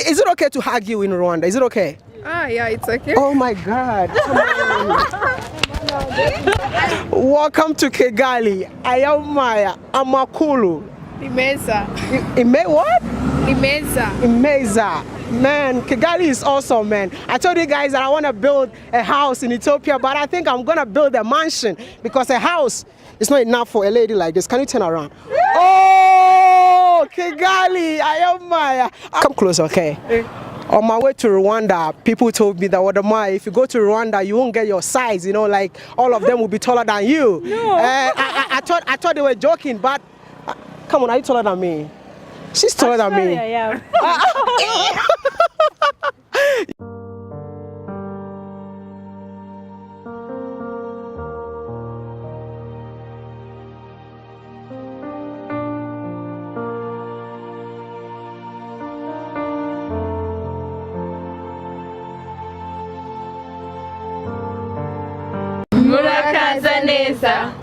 Is it okay to hug you in Rwanda? Is it okay? Yeah, it's okay. Oh my God. Welcome to Kigali. Ayamaya Amakulu. Imeza. What? Imeza. Man, Kigali is awesome, man. I told you guys that I want to build a house in Ethiopia, but I think I'm going to build a mansion because a house is not enough for a lady like this. Can you turn around? Oh, Kigali, Ayamaya. Come close, okay? On my way to Rwanda, people told me that if you go to Rwanda, you won't get your size, you know, like all of them will be taller than you. No. I thought they were joking, but come on, are you taller than me? She's taller than me. Yeah.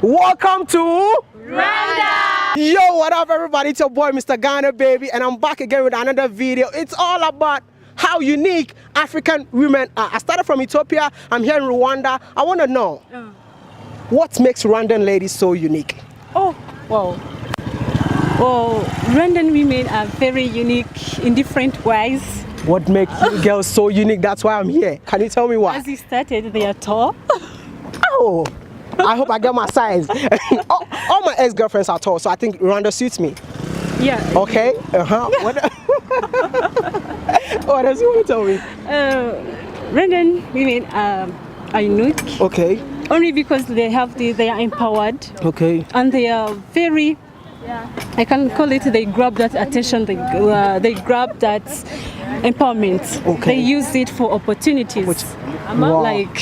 Welcome to Rwanda. Yo, what up everybody? It's your boy Mr. Ghana baby, and I'm back again with another video. It's all about how unique African women are. I started from Ethiopia, I'm here in Rwanda. I want to know what makes Rwandan ladies so unique? Oh, wow. Well, Rwandan women are very unique in different ways. What makes you girls so unique? That's why I'm here. Can you tell me why? As you started, they are tall. Oh, I hope I get my size. all my ex-girlfriends are tall, so I think Rwanda suits me. Yeah. Okay. What else you want to tell me? Rwandan women are unique. Okay. Only because they are empowered. Okay. And they are very, I can call it, they grab that attention, they grab that empowerment. Okay. They use it for opportunities. Wow. Like,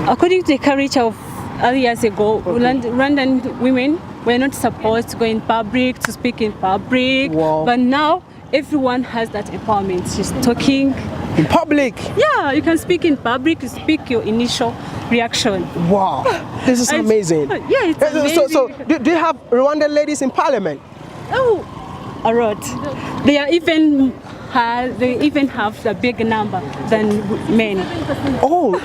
according to the culture of early years ago, Rwandan women were not supposed to go in public, to speak in public. Wow. But now, everyone has that empowerment. She's talking in public. Yeah, you can speak in public, you speak your initial reaction. Wow, this is amazing. Yeah, it's amazing. So do you have Rwandan ladies in parliament? Oh, a lot. They even have a bigger number than men. Oh,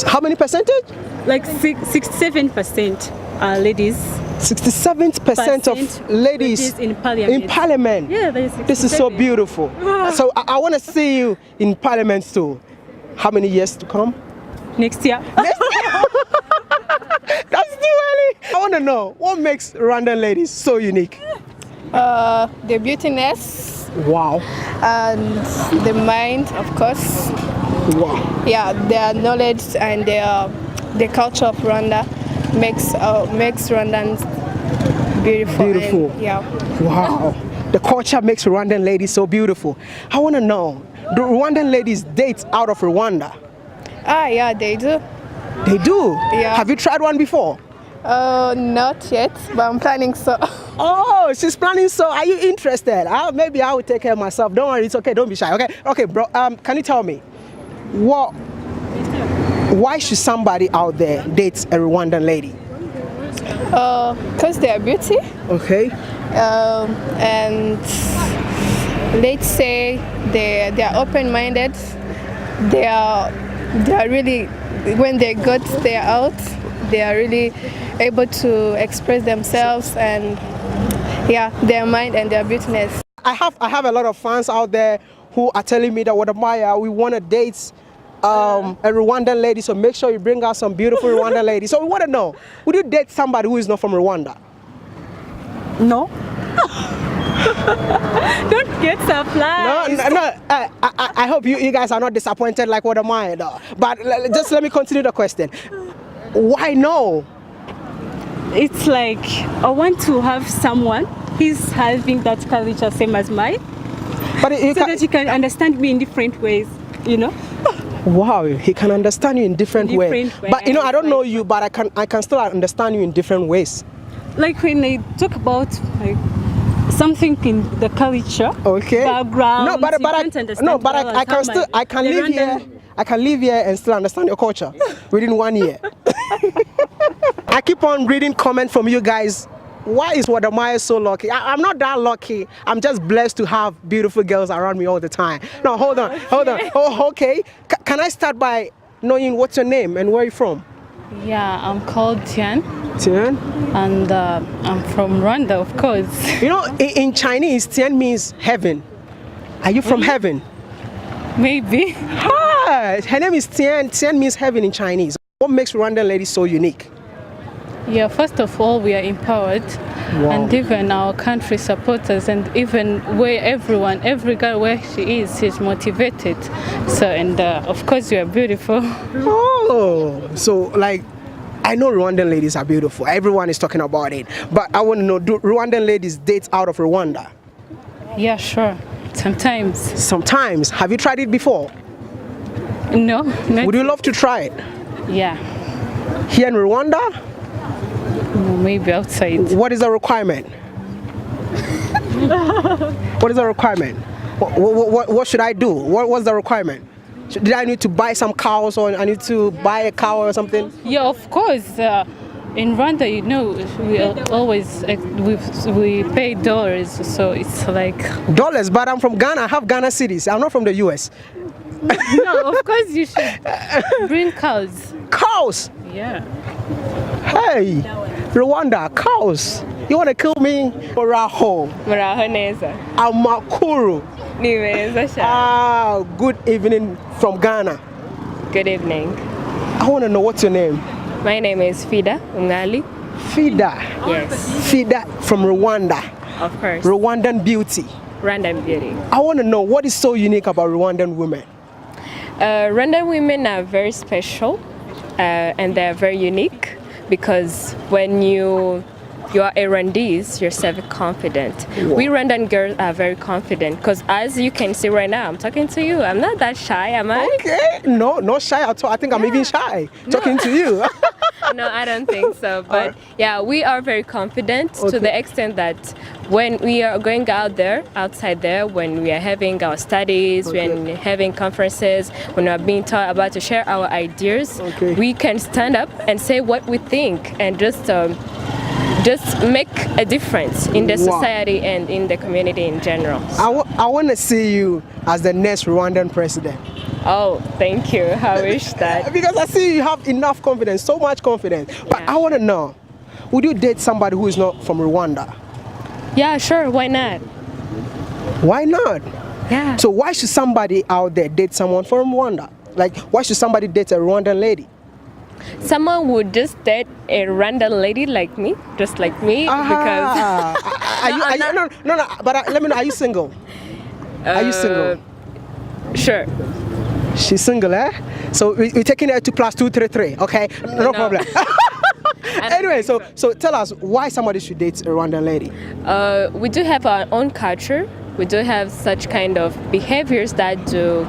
how many percentage? Like 67% are ladies. 67% of ladies in parliament. In parliament. Yeah, this is so beautiful. So I want to see you in parliament too. How many years to come? Next year. That's too early. I want to know what makes Rwandan ladies so unique. The beautiness. Wow. And the mind, of course. Wow. Yeah, their knowledge and the culture of Rwanda makes Rwandans beautiful. Beautiful. And, yeah. Wow. The culture makes Rwandan ladies so beautiful. I want to know, do Rwandan ladies date out of Rwanda? Yeah, they do. They do? Yeah. Have you tried one before? Not yet, but I'm planning so. Oh, she's planning so. Are you interested? Maybe I will take care of myself. Don't worry, it's okay. Don't be shy. Okay, bro. Can you tell me why should somebody out there date a Rwandan lady? Because they are beauty. Okay. And let's say they are open-minded. They are really, when they got there out, they are really able to express themselves and their mind and their beautiness. I have a lot of fans out there who are telling me that we want to date a Rwandan lady, so make sure you bring out some beautiful Rwandan ladies. So we want to know, would you date somebody who is not from Rwanda? No. Don't get surprised. No. I hope you guys are not disappointed like though. But just let me continue the question. Why no? It's like I want to have someone who's having that culture same as mine, but so that you can understand me in different ways, you know. Wow, he can understand you in different ways. But I don't know you, but I can still understand you in different ways. Like when they talk about like something in the culture, background. No, but I can live here. I can live here and still understand your culture within 1 year. I keep on reading comments from you guys why is Wadamaya so lucky? I'm not that lucky. I'm just blessed to have beautiful girls around me all the time. No, hold on. Oh, okay. Can I start by knowing what's your name and where you're from? Yeah, I'm called Tian. Tian? And I'm from Rwanda, of course. You know, in Chinese, Tian means heaven. Are you from heaven? Maybe. Ah, her name is Tian. Tian means heaven in Chinese. What makes Rwandan ladies so unique? Yeah, first of all, we are empowered. Wow. And even our country supports us, and even where every girl where she is, she's motivated. So, and of course, you are beautiful. Oh, so like, I know Rwandan ladies are beautiful. Everyone is talking about it. But I want to know, do Rwandan ladies date out of Rwanda? Yeah, sure. Sometimes. Sometimes. Have you tried it before? No. Not Would you love to try it? Yeah. Here in Rwanda? Maybe outside. What is the requirement? What is the requirement? What should I do? What's the requirement? Did I need to buy some cows, or I need to buy a cow or something? Yeah, of course. In Rwanda, you know, we always we pay dollars, so it's like dollars. But I'm from Ghana. I have Ghana cities. I'm not from the US. No, of course you should bring cows. Cows? Yeah. Hey, Rwanda, cows. You want to kill me? Muraho. Muraho neza. Amakuru. Nimeza sha. Ah, good evening from Ghana. Good evening. I want to know what's your name? My name is Fida Ungali. Fida. Yes. Fida from Rwanda. Of course. Rwandan beauty. Rwandan beauty. I want to know what is so unique about Rwandan women. Rwandan women are very special and they're very unique because when you are a Rwandese, you're self-confident. Wow. We Rwandan girls are very confident because as you can see right now, I'm talking to you. I'm not that shy, am I? Okay. No, not shy at all. I think I'm even shy talking to you. No, I don't think so. But yeah, we are very confident to the extent that when we are going outside there, when we are having our studies, when having conferences, when we are being taught about to share our ideas, we can stand up and say what we think and just make a difference in the society and in the community in general. I want to see you as the next Rwandan president. Oh, thank you. I wish that. Because I see you have enough confidence, so much confidence. But I want to know, would you date somebody who is not from Rwanda? Yeah, sure. Why not? Why not? Yeah. So why should somebody out there date someone from Rwanda? Like, why should somebody date a Rwandan lady? Someone would just date a random lady like me, just like me, because. No. But let me know. Are you single? Are you single? Sure. She's single, eh? So we're taking her to +233, okay? No problem. Anyway, so tell us why somebody should date a Rwandan lady. We do have our own culture. We do have such kind of behaviors that do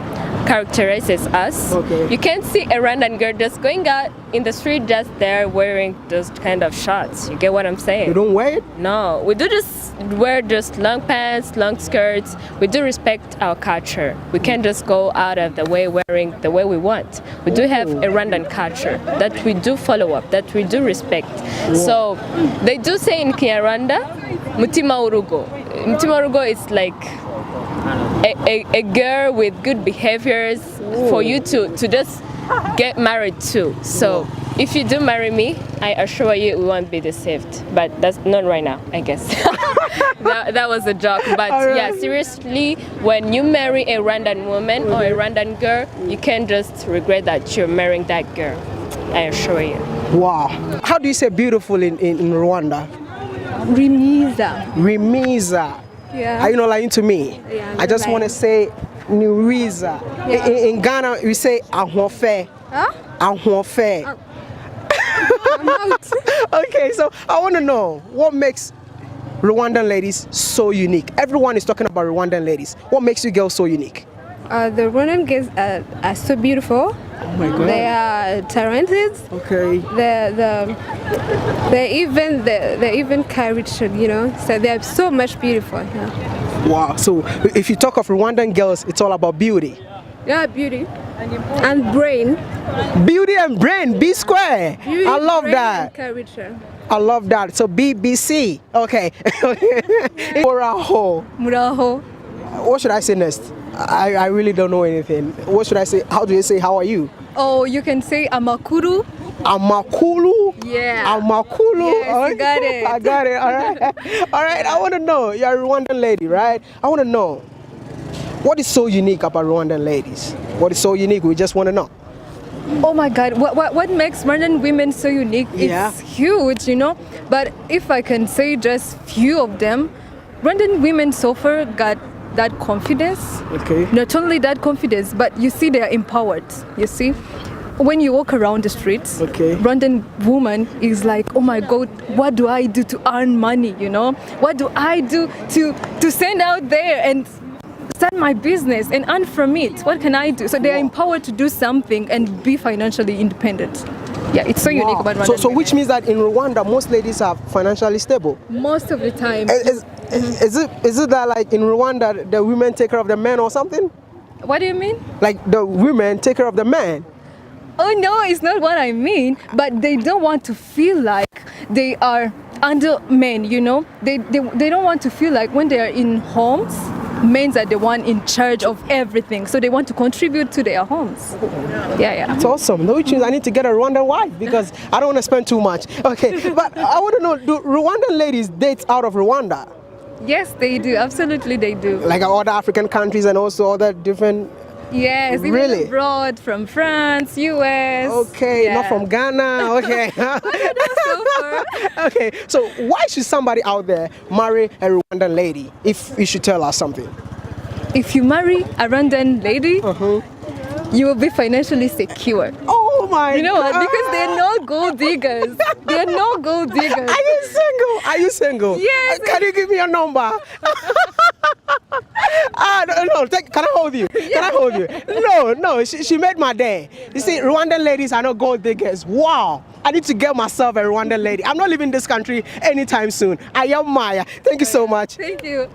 characterizes us. Okay. You can't see a Rwandan girl just going out in the street just there wearing those kind of shorts. You get what I'm saying? You don't wear it? No, we do just wear just long pants, long skirts. We do respect our culture. We can't just go out of the way wearing the way we want. We do have a Rwandan culture that we do follow up, that we do respect. So they do say in Kinyarwanda, Mutima Urugo. Mutima Urugo is like a girl with good behaviors for you to just get married to. So if you do marry me, I assure you we won't be deceived. But that's not right now, I guess. that was a joke. But yeah, seriously, when you marry a Rwandan woman or a Rwandan girl, you can't just regret that you're marrying that girl. I assure you. Wow. How do you say beautiful in Rwanda? Rimiza. Rimiza. Yeah. Are you not lying to me? Yeah, I just want to say Nuriza. Yeah. In Ghana, we say Ahwofe. Huh? Ahwofe. I'm out. Okay, so I want to know what makes Rwandan ladies so unique. Everyone is talking about Rwandan ladies. What makes you girls so unique? The Rwandan girls are so beautiful. Oh my God. They are talented. Okay. They even courage, you know. So they are so much beautiful. Yeah. Wow. So if you talk of Rwandan girls, it's all about beauty. Yeah, beauty and brain. Beauty and brain, B square. Beauty, I love brain, that. And courage. I love that. So BBC. Okay. Muraho. Muraho. What should I say next? I really don't know anything. What should I say? How do you say how are you? Oh, you can say amakuru. Amakulu? Yeah. Amakulu? Yes, you got it. I got it. All right. All right. I want to know. You're a Rwandan lady, right? I want to know. What is so unique about Rwandan ladies? What is so unique? We just want to know. Oh my God, what makes Rwandan women so unique? Yeah. It's huge, you know. But if I can say just few of them, Rwandan women so far got that confidence. Okay. Not only that confidence, but you see they're empowered. You see, when you walk around the streets, Okay. Rwandan woman is like, oh my God, what do I do to earn money? You know, what do I do to send out there and start my business and earn from it? What can I do? So they are empowered to do something and be financially independent. Yeah, it's so unique about Rwanda. So which means that in Rwanda, most ladies are financially stable. most of the time. Is it that like in Rwanda the women take care of the men or something? What do you mean? Like the women take care of the men? Oh no, it's not what I mean. But they don't want to feel like they are under men. You know, they don't want to feel like when they are in homes, men are the one in charge of everything. So they want to contribute to their homes. Yeah. It's awesome. Which means I need to get a Rwandan wife because I don't want to spend too much. Okay, but I want to know, do Rwandan ladies date out of Rwanda? Yes, they do. Absolutely, they do. Like other African countries and also other different... Yes, even Really? abroad, from France, US. Okay, Yeah. not from Ghana. Okay. So far. Okay, so why should somebody out there marry a Rwandan lady if you should tell us something? If you marry a Rwandan lady, you will be financially secure. Oh my You know what? God. Because they're no gold diggers. They're no gold diggers. Are you single? Are you single? Yes. Can you give me your number? No. Can I hold you? Can I hold you? No. She made my day. You see, Rwandan ladies are not gold diggers. Wow. I need to get myself a Rwandan lady. I'm not leaving this country anytime soon. I am Maya. Thank you so much. Thank you.